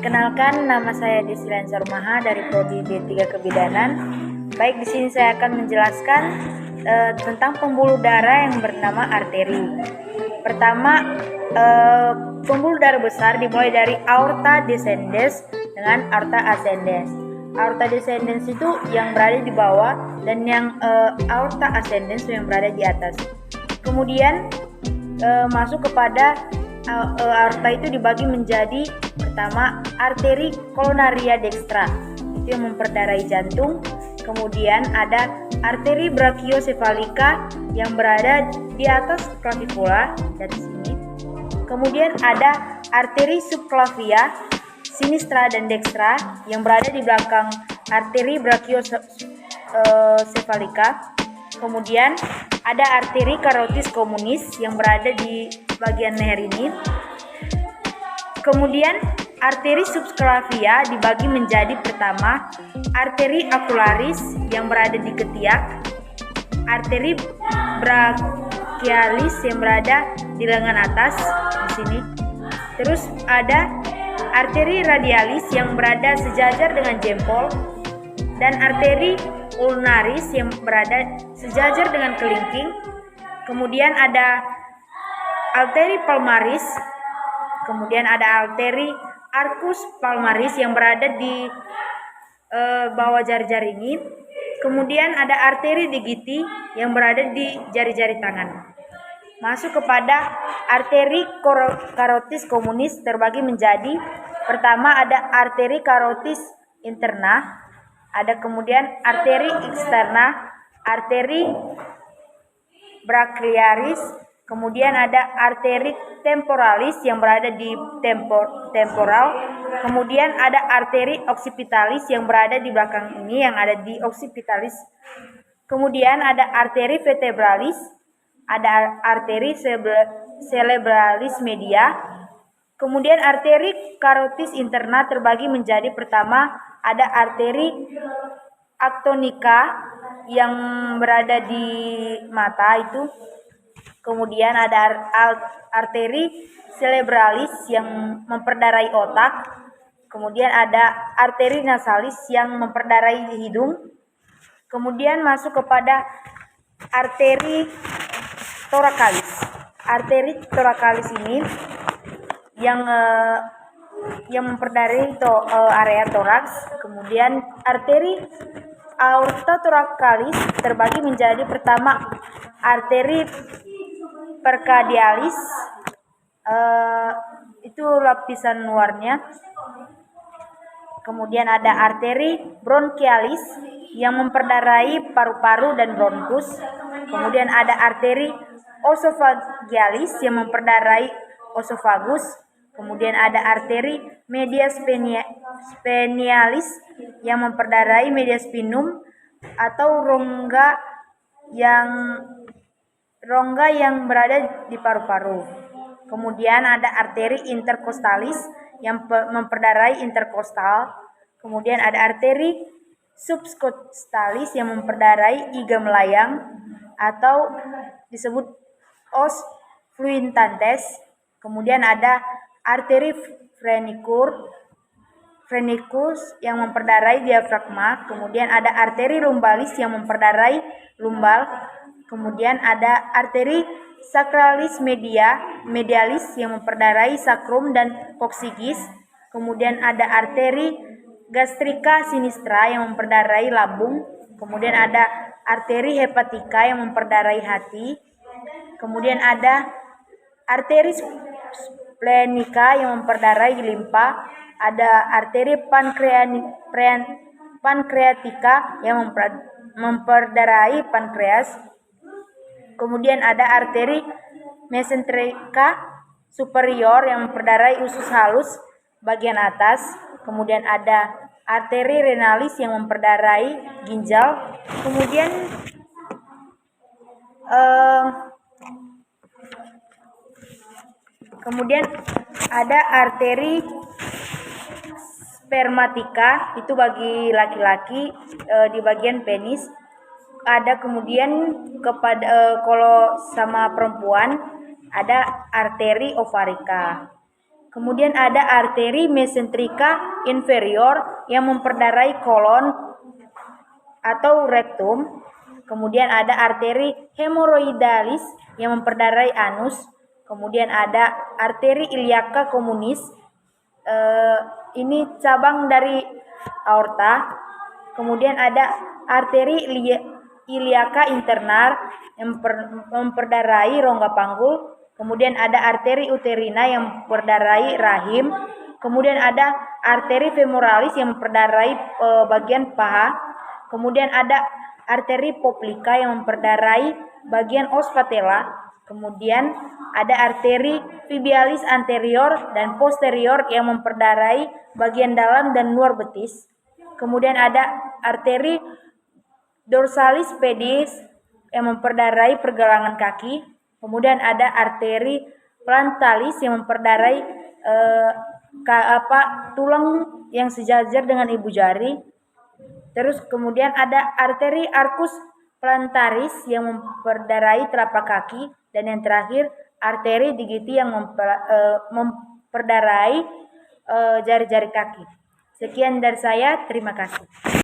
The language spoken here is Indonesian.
Perkenalkan, nama saya Desi Lancar dari Prodi D3 Kebidanan. Baik, di sini saya akan menjelaskan tentang pembuluh darah yang bernama arteri. Pertama, pembuluh darah besar dimulai dari aorta descendens dengan aorta ascendens. Aorta descendens itu yang berada di bawah dan yang aorta ascendens yang berada di atas. Kemudian masuk kepada aorta itu dibagi menjadi pertama arteri coronaria dextra, itu yang memperdarai jantung. Kemudian ada arteri brachiocephalica yang berada di atas clavicula dari sini. Kemudian ada arteri subclavia sinistra dan dextra yang berada di belakang arteri brachiocephalica. Kemudian ada arteri carotis communis yang berada di bagian leher ini. Kemudian arteri subclavia dibagi menjadi pertama arteri ocularis yang berada di ketiak, arteri brachialis yang berada di lengan atas di sini. Terus ada arteri radialis yang berada sejajar dengan jempol dan arteri ulnaris yang berada sejajar dengan kelingking. Kemudian ada arteri palmaris, kemudian ada arteri arcus palmaris yang berada di bawah jari-jari ini. Kemudian ada arteri digiti yang berada di jari-jari tangan. Masuk kepada arteri carotis communis terbagi menjadi pertama ada arteri carotis interna, ada kemudian arteri eksterna, arteri brachialis, kemudian ada arteri temporalis yang berada di temporal, kemudian ada arteri occipitalis yang berada di belakang ini yang ada di occipitalis, kemudian ada arteri vertebralis, ada arteri cerebralis media, kemudian arteri carotis interna terbagi menjadi pertama ada arteri actonica yang berada di mata itu. Kemudian ada arteri cerebralis yang memperdarai otak. Kemudian ada arteri nasalis yang memperdarai hidung. Kemudian masuk kepada arteri thoracalis. Arteri thoracalis ini yang memperdarai area toraks. Kemudian arteri aorta thoracalis terbagi menjadi pertama arteri percardialis, itu lapisan luarnya. Kemudian ada arteri bronchialis yang memperdarai paru-paru dan bronkus. Kemudian ada arteri osofagialis yang memperdarai osofagus. Kemudian ada arteri media sphenialis yang memperdarai media spinum atau rongga yang berada di paru-paru. Kemudian ada arteri intercostalis yang memperdarai interkostal. Kemudian ada arteri subcostalis yang memperdarai iga melayang atau disebut os fluentantes. Kemudian ada arteri phrenicus yang memperdarai diafragma. Kemudian ada arteri lumbalis yang memperdarai lumbal. Kemudian ada arteri sacralis medialis yang memperdarai sacrum dan coccygeus. Kemudian ada arteri gastrica sinistra yang memperdarai lambung. Kemudian ada arteri hepatica yang memperdarai hati. Kemudian ada arteri splenica yang memperdarai limpa. Ada arteri pankreatika yang memperdarai pankreas. Kemudian ada arteri mesenterica superior yang memperdarai usus halus bagian atas. Kemudian ada arteri renalis yang memperdarai ginjal. Kemudian ada arteri spermatika, itu bagi laki-laki di bagian penis. Ada kemudian kalau sama perempuan ada arteri ovarika. Kemudian ada arteri mesenterika inferior yang memperdarai kolon atau rektum. Kemudian ada arteri hemoroidalis yang memperdarai anus. Kemudian ada arteri iliaca communis. Ini cabang dari aorta. Kemudian ada arteri iliaca internar yang memperdarai rongga panggul. Kemudian ada arteri uterina yang memperdarai rahim. Kemudian ada arteri femoralis yang memperdarai bagian paha. Kemudian ada arteri poplika yang memperdarai bagian os patella. Kemudian ada arteri tibialis anterior dan posterior yang memperdarai bagian dalam dan luar betis. Kemudian ada arteri dorsalis pedis yang memperdarai pergelangan kaki. Kemudian ada arteri plantaris yang memperdarai tulang yang sejajar dengan ibu jari. Terus kemudian ada arteri arcus plantaris yang memperdarai telapak kaki, dan yang terakhir arteri digiti yang memperdarai jari-jari kaki. Sekian dari saya, terima kasih.